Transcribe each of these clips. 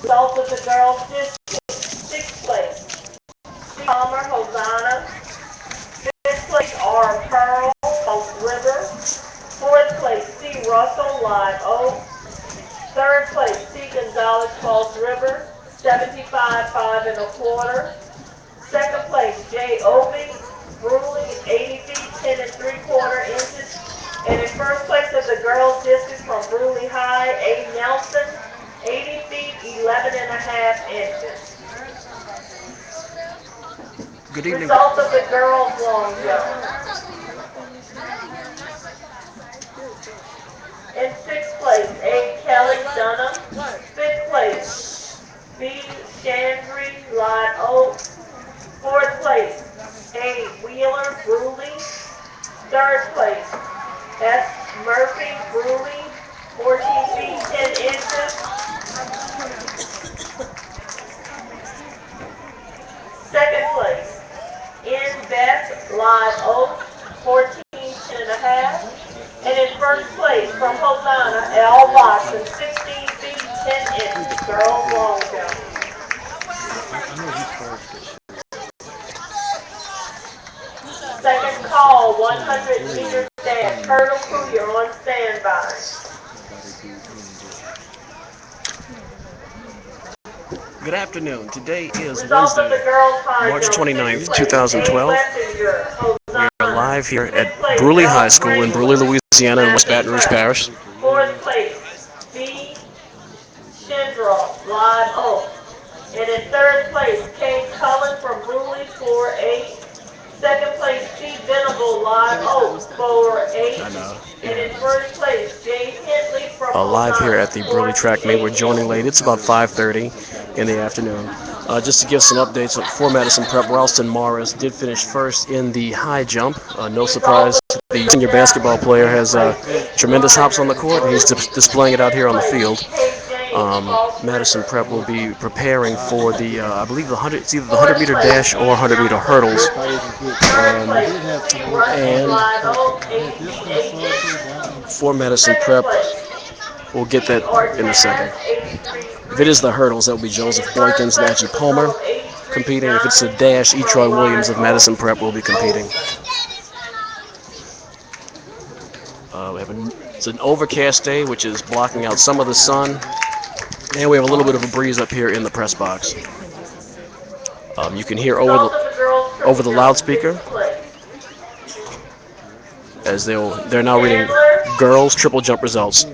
Result of the girls' district. Sixth place, C. Palmer, Hosanna. Fifth place, R. Pearl, Falls River. Fourth place, C. Russell, Live Oak. Third place, C. Gonzalez, Falls River, 75, 5 1/4. Second place, J. Obey, Brusly, 80 feet, 10 3/4 inches. And in first place of the girls' district from Brusly High, A. Nelson, 80 feet, 11 1/2 inches. Good evening. Result of the girls' long jump. In sixth place, A. Kelly, Dunham. Fifth place, B. Chandry, Live Oak. Fourth place, A. Wheeler, Brusly. Third place, S. Murphy, Brusly, 14 feet, 10 inches. Second place, N. Beth, Live Oak, 14, 10 1/2. And in first place, from Hosanna, L. Watson, 16 feet, 10 inches, girls long jump. I know he's first this Second call, 100 meter dash. Hurdle crew, you're on standby. Good afternoon. Today is Result of Wednesday, the girls' high March jump. Sixth 29th, place, A. 2012. Wessinger, We are Hosanna. live here at Fifth place, Brusly High L. School in Brusly, Greenwood, Louisiana, in West Madison Baton Rouge Prep. Parish. Fourth place, B. Shindroff, Live Oak. And in third place, K. Cullen from Brusly, 4-8. Second place, C. Venable, Live Oak, 4-8. And And in first place, J. Henley from live here Hosanna, at the Brusly 14, track meet. We're 8 joining late. It's inches. about 5:30 in the afternoon. Just to give some updates for Madison Prep, Ralston Morris did finish first in the high jump. No Result surprise, of the the senior basketball jump. player Eighth has place, H. tremendous hops on the Rogers, court, and he's Brusly. displaying it out here Tenth on the place, field. K. James, Falls Madison River. Prep will be preparing for the, I believe it's either the 100 Fourth meter place, dash or E. 100 meter Nelson, hurdles. Brusly. Third place, C. Russell, And Live Oak, 80 feet, 8 inches. for Madison Second Prep, place, we'll get C. that in a second. Ortaz, 83 If it is 3. the hurdles, that will be And in Joseph first Boykins and place Angie of the Palmer girls, 83 competing. If it's the9 dash, E. Troy from Williams Live of Oak, Madison Prep will be Pete competing. Olson. It's an overcast day, which is blocking out some of the sun, and we have a little bit of a breeze up here in the press box. You can hear over Result of the the girls' over triple the jump, loudspeaker sixth place. as they're now reading Chandler, girls triple jump results.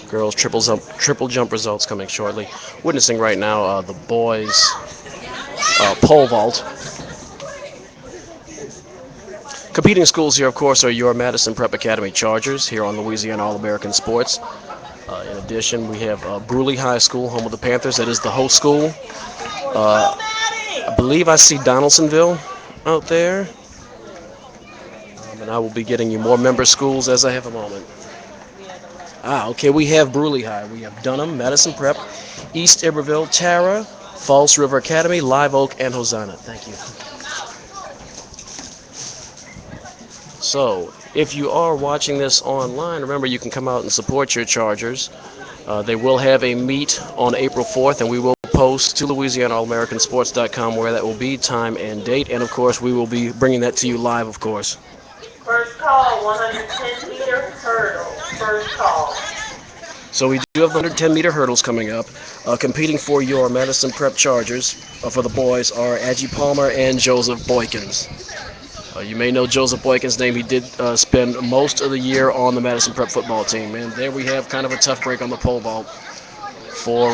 Girls triple jump results coming shortly. Witnessing right now the boys pole vault. Competing schools here, of course, are your Madison Prep Academy Chargers here on Louisiana All-American Sports. In addition, we have Brusly High School, home of the Panthers. That is the host school. I believe I see Donaldsonville out there. And I will be getting you more member schools as I have a moment. Okay, we have Brusly High. We have Dunham, Madison Prep, East Iberville, Tara, Falls River Academy, Live Oak, and Hosanna. Thank you. So, if you are watching this online, remember you can come out and support your Chargers. They will have a meet on April 4th, and we will post to LouisianaAllAmericanSports.com where that will be, time and date. And, of course, we will be bringing that to you live, of course. first call, 110-meter hurdle, first call. So we do have the 110-meter hurdles coming up. Competing for your Madison Prep Chargers for the boys are Angie Palmer and Joseph Boykins. You may know Joseph Boykins' name. He did spend most of the year on the Madison Prep football team. And there we have kind of a tough break on the pole vault for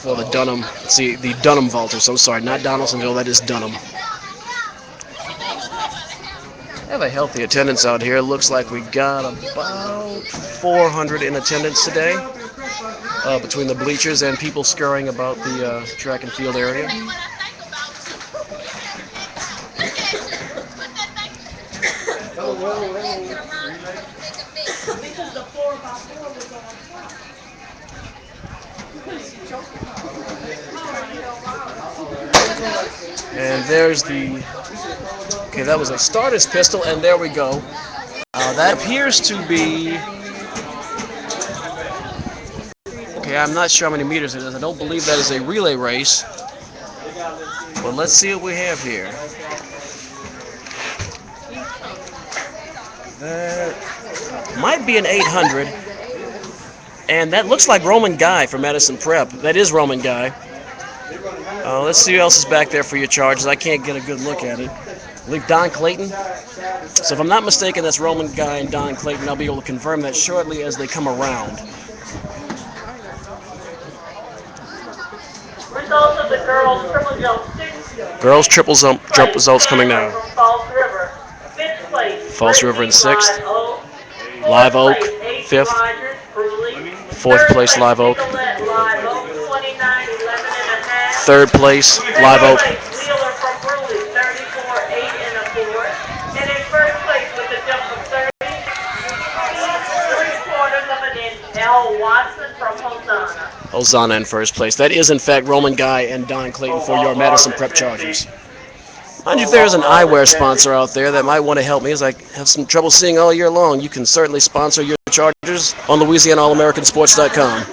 the Dunham. See, the Dunham vaulters. I'm sorry, not Donaldsonville. That is Dunham. We have a healthy attendance out here. Looks like we got about 400 in attendance today between the bleachers and people scurrying about the track and field area. Because the 4x4 was on top. Because you choked it. And there's the, okay, that was a starter's pistol, and there we go. That appears to be, okay, I'm not sure how many meters it is. I don't believe that is a relay race. But let's see what we have here. That might be an 800. And that looks like Roman Guy from Madison Prep. That is Roman Guy. Let's see who else is back there for your charges. I can't get a good look at it. I believe Don Clayton. So if I'm not mistaken, that's Roman Guy and Don Clayton. I'll be able to confirm that shortly as they come around. Results of the girls' triple jump 6 Girls triple jump place results coming Chandler now. from Falls River. Fifth place, False River in Brusly sixth. Live Oak. Live Fourth Oak place, H. fifth. Rogers, Brusly. Fourth Third place place, Live Oak. Nicolette Live Oak, 29:11 1/2. Third place Live Second Oak. place, Wheeler from Brusly, 34 8 1/4. And in first place with a jump of 30 feet, 3/4 L. Watson from Hosanna. Hosanna in first place. That is in fact Roman Guy and Don Clayton for your Madison Prep Chargers. Mind you, if there's an eyewear sponsor out there that might want to help me, as I have some trouble seeing all year long, you can certainly sponsor your Chargers on LouisianaAllAmericanSports.com.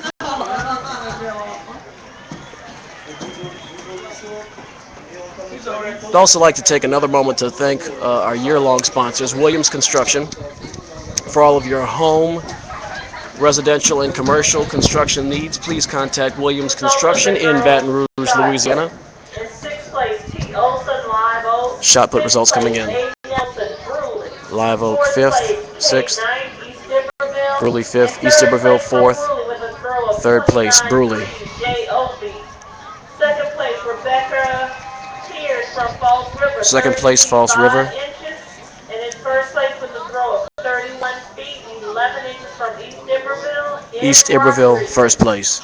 I'd also like to take another moment to thank our year-long sponsors, Williams Construction, for all of your home, residential, and commercial construction needs. Please contact Williams Results of Construction the in girls' Baton Rouge, shot put. Louisiana. In sixth place, T. Olson, Live Oak. Shot put Fifth results coming place, in. A. Nelson, Bruley. Live Oak Fourth place, 5th, K. 6th, Knight, East Iberville. Bruley And 5th, East third Iberville place from 4th, Bruley with a throw of 3rd place Bruley. 29.3, J. Opie. Second place, Rebecca Pierce from Falls River, 2nd 30 place feet False 5 River. inches. And in first place with a throw of 31 feet 11 inches from East Iberville, N. East Iberville Rodriguez. 1st place.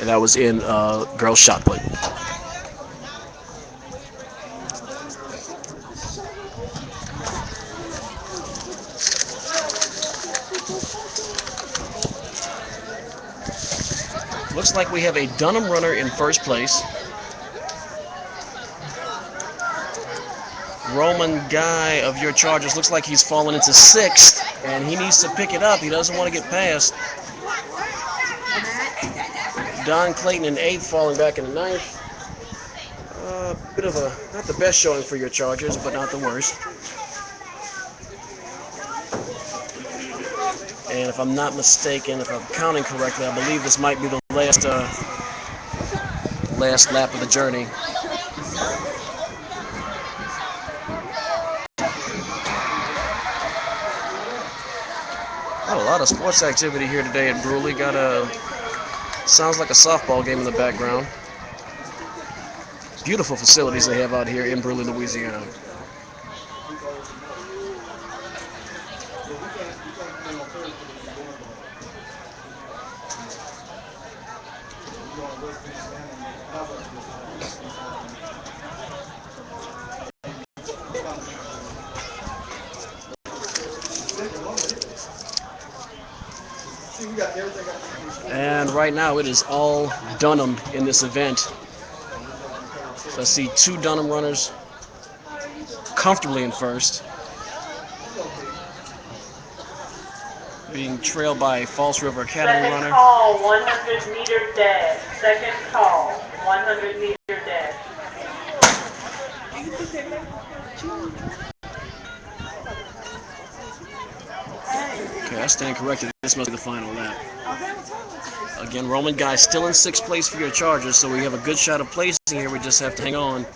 And that was in girls shot put. Looks like we have a Dunham runner in first place. Roman Guy of your Chargers looks like he's fallen into 6th, and he needs to pick it up. He doesn't want to get past. Don Clayton in 8th, falling back in 9th. Bit of a, not the best showing for your Chargers, but not the worst. And if I'm not mistaken, if I'm counting correctly, I believe this might be the last lap of the journey. Got a lot of sports activity here today at Bruley. Sounds like a softball game in the background. Beautiful facilities they have out here in Bruley, Louisiana. And right now it is all Dunham in this event. So I see 2 Dunham runners comfortably in first, being trailed by a False River Academy Second runner. call, 100-meter dash. Second call, 100-meter dash. Okay, I stand corrected. This must be the final lap. Again, Roman Guy still in 6th place for your Chargers, so we have a good shot of placing here. We just have to hang on.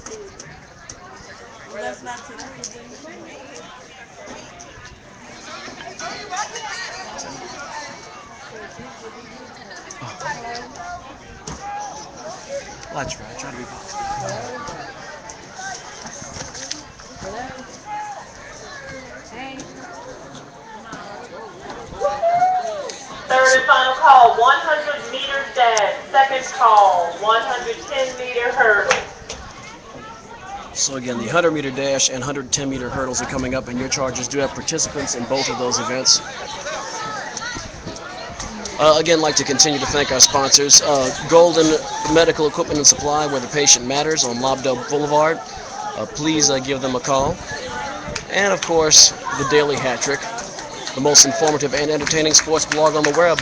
Well, I try to be positive. Third and final call, 100-meter dash. Second call, 110-meter hurdle. So again, the 100-meter dash and 110-meter hurdles are coming up, and your Chargers do have participants in both of those events. Again, like to continue to thank our sponsors, Golden Medical Equipment and Supply, where the patient matters, on Lobdell Boulevard. Please give them a call. And of course, the Daily Hat Trick, the most informative and entertaining sports blog on the web.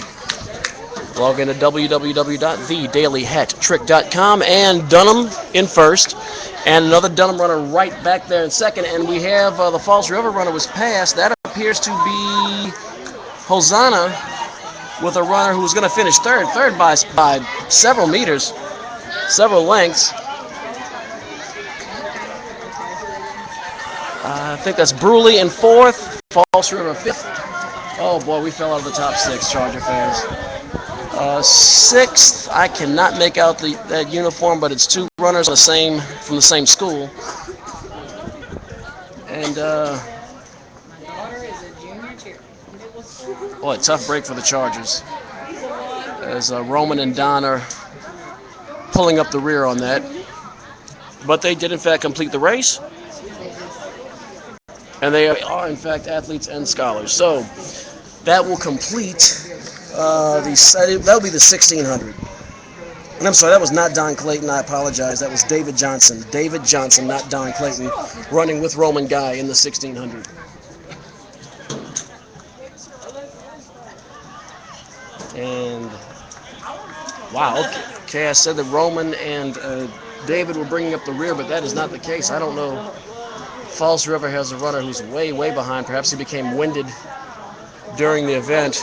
Log into www.thedailyhattrick.com, and Dunham in first, and another Dunham runner right back there in second. And we have the Falls River runner was passed. That appears to be Hosanna, with a runner who's going to finish third by several meters, several lengths. I think that's Brusly in fourth, Falls River fifth. Oh boy, we fell out of the top six, Charger fans. Sixth, I cannot make out that uniform, but it's two runners from the same school. And boy, tough break for the Chargers, as Roman and Don are pulling up the rear on that. But they did in fact complete the race, and they are in fact athletes and scholars. So that will complete that'll be the 1600. And I'm sorry, that was not Don Clayton. I apologize. That was David Johnson. David Johnson, not Don Clayton, running with Roman Guy in the 1600. And wow, okay, I said that Roman and David were bringing up the rear, but that is not the case. I don't know. Falls River has a runner who's way behind. Perhaps he became winded during the event.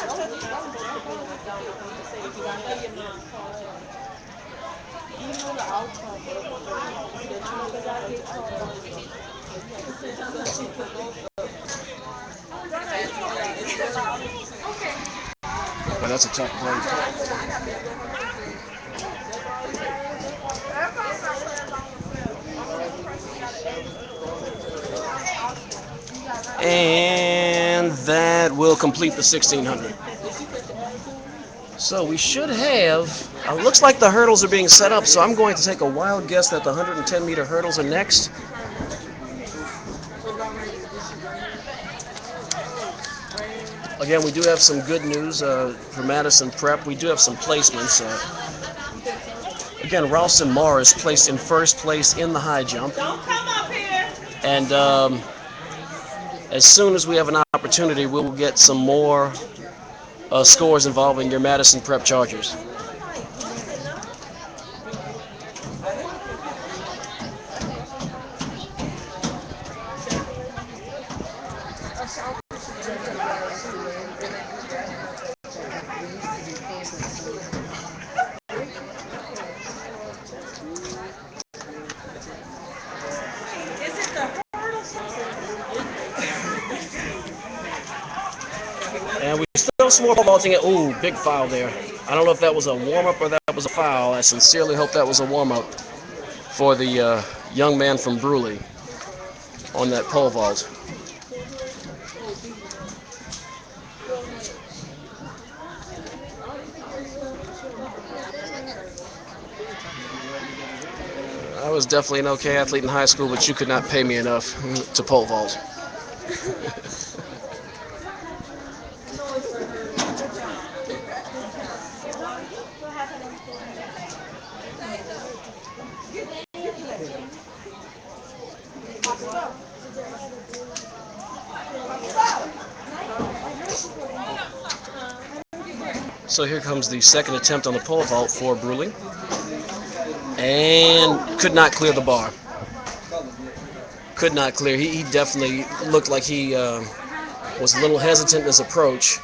But that's a tough break. And that will complete the 1600. So we should have, looks like the hurdles are being set up, so I'm going to take a wild guess that the 110-meter hurdles are next. Again, we do have some good news for Madison Prep. We do have some placements. Again, Ralston Morris placed in first place in the high jump. Don't come up here. And as soon as we have an opportunity, we will get some more scores involving your Madison Prep Chargers. And we still some more vaulting it. Ooh, big foul there. I don't know if that was a warm-up or that was a foul. I sincerely hope that was a warm-up for the young man from Brusly on that pole vault. I was definitely an okay athlete in high school, but you could not pay me enough to pole vault. So here comes the second attempt on the pole vault for Brusly, and could not clear the bar. Could not clear. He definitely looked like he was a little hesitant in his approach.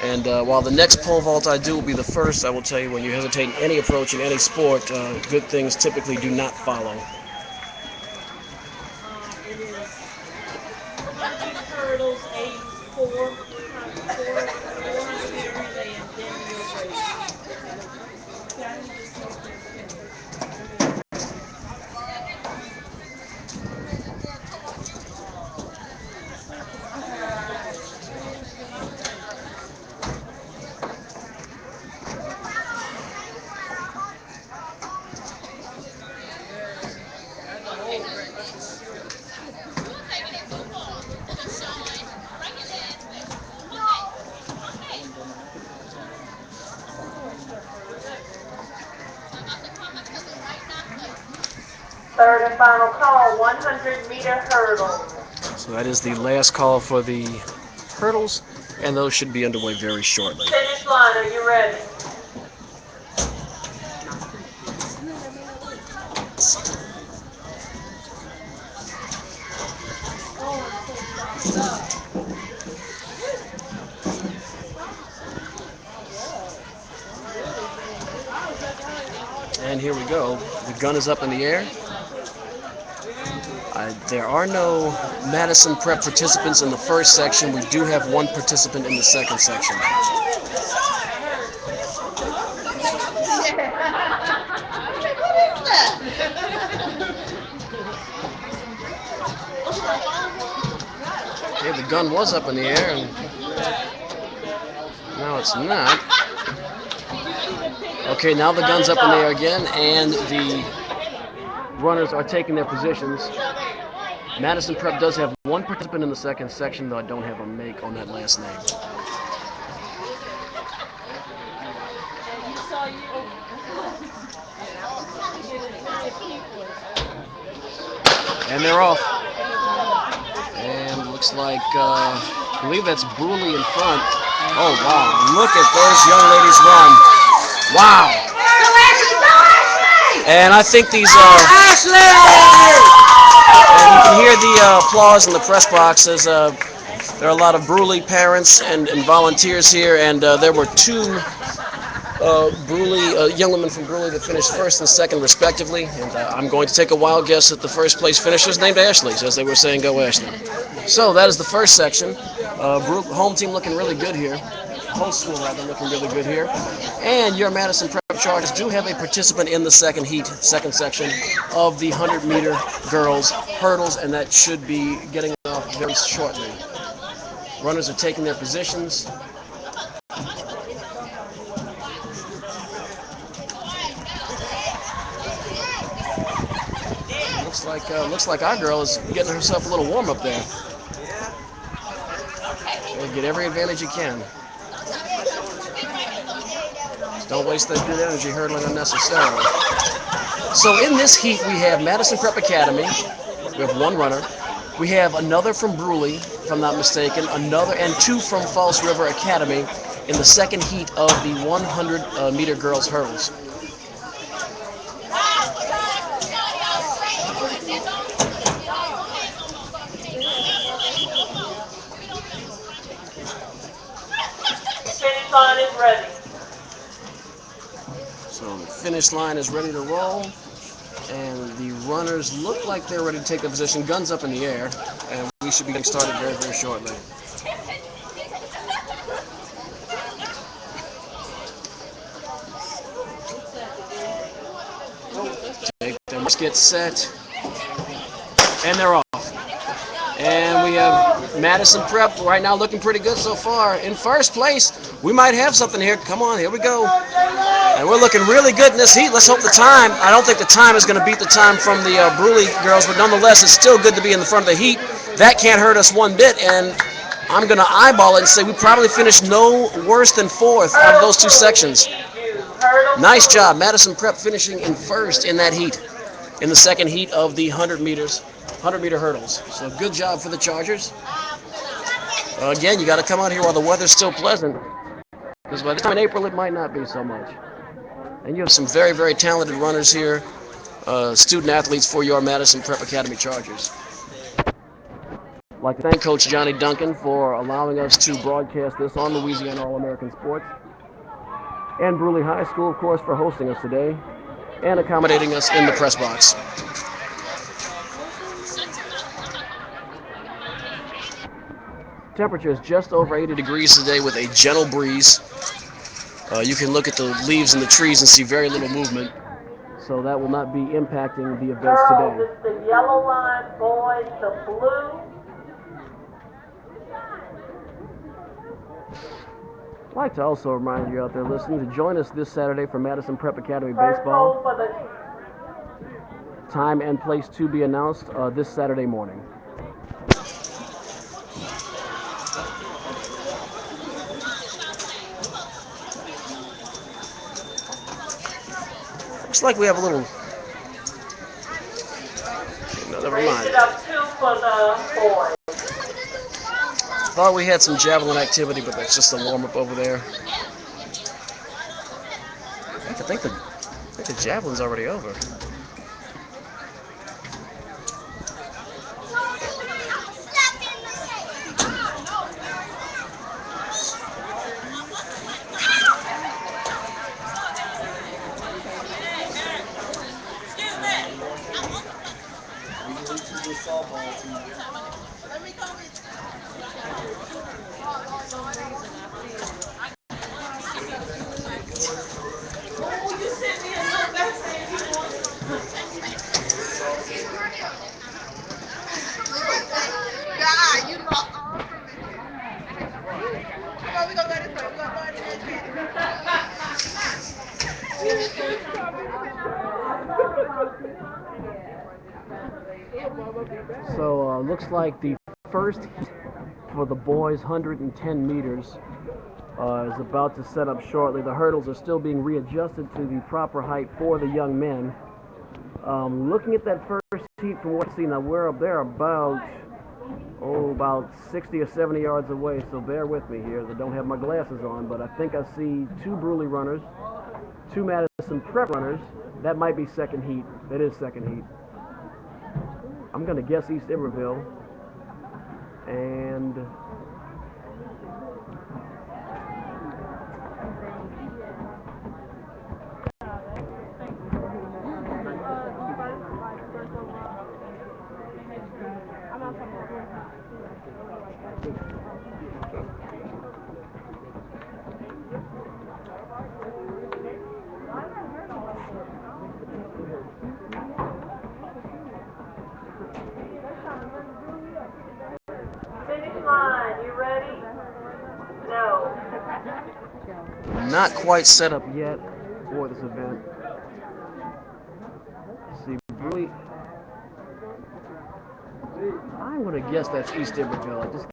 And while the next pole vault I do will be the first, I will tell you, when you hesitate in any approach in any sport, good things typically do not follow. It is 100 hurdles, 84 times 400 meters, and then your race. Third and final call, 100-meter hurdles. So that is the last call for the hurdles, and those should be underway very shortly. Finish line, are you ready? And here we go. The gun is up in the air. There are no Madison Prep participants in the first section. We do have one participant in the second section. Okay, the gun was up in the air, and now it's not. Okay, now the gun's up in the air again, and the runners are taking their positions. Madison Prep does have one participant in the second section, though I don't have a make on that last name. And they're off. And looks like, I believe that's Brusly in front. Oh, wow. Look at those young ladies run. Wow. And I think these, and you can hear the applause in the press boxes. There are a lot of Brusly parents and volunteers here, and there were two young women from Brusly that finished first and second respectively. And I'm going to take a wild guess at the first place finishers named Ashley, as they were saying, go Ashley. So that is the first section. Home team looking really good here. Host school rather looking really good here. And your Madison Prep Chargers do have a participant in the second section of the 100-meter girls hurdles, and that should be getting off very shortly. Runners are taking their positions. Looks like our girl is getting herself a little warm up there. Get every advantage you can. Just don't waste that good energy hurdling unnecessarily. So in this heat, we have Madison Prep Academy. We have one runner. We have another from Brusly, if I'm not mistaken, and two from False River Academy in the second heat of the 100-meter girls hurdles. Finish line is ready. So the finish line is ready to roll, and the runners look like they're ready to take the position. Guns up in the air, and we should be getting started very, very shortly. They must get set, and they're off. And we have Madison Prep right now looking pretty good so far. In first place, we might have something here. Come on, here we go. And we're looking really good in this heat. Let's hope the time, I don't think the time is going to beat the time from the Brusly girls, but nonetheless, it's still good to be in the front of the heat. That can't hurt us one bit, and I'm going to eyeball it and say we probably finished no worse than fourth out of those two sections. Nice job. Madison Prep finishing in first in that heat, in the second heat of the 100-meter hurdles. So good job for the Chargers. Again, you got to come out here while the weather's still pleasant, because by the time in April it might not be so much. And you have some very, very talented runners here, student athletes for your Madison Prep Academy Chargers. I'd like to thank Coach Johnny Duncan for allowing us to broadcast this on Louisiana All-American Sports, and Brusly High School, of course, for hosting us today and accommodating us in the press box. Temperature is just over 80 degrees today with a gentle breeze. You can look at the leaves in the trees and see very little movement, so that will not be impacting the events today. Girls, it's the yellow line, boys, the blue. I'd like to also remind you out there listening to join us this Saturday for Madison Prep Academy Baseball. Time and place to be announced this Saturday morning. Looks like we have a little Never Raise mind. it up 2 for the boys. Thought we had some javelin activity, but that's just a warm up over there. I think the javelin's already over. So looks like the first heat for the boys 110 meters is about to set up shortly. The hurdles are still being readjusted to the proper height for the young men. Looking at that first heat from what I see now, we're up there about 60 or 70 yards away, so bear with me here. I don't have my glasses on, but I think I see 2 Brusly runners, 2 Madison Prep runners. That might be second heat. That is second heat. I'm going to guess East Iberville. And Finish line, you ready? No. not quite set up yet for this event. Let's see, Brusly. I'm going to guess that's East Iberville. I just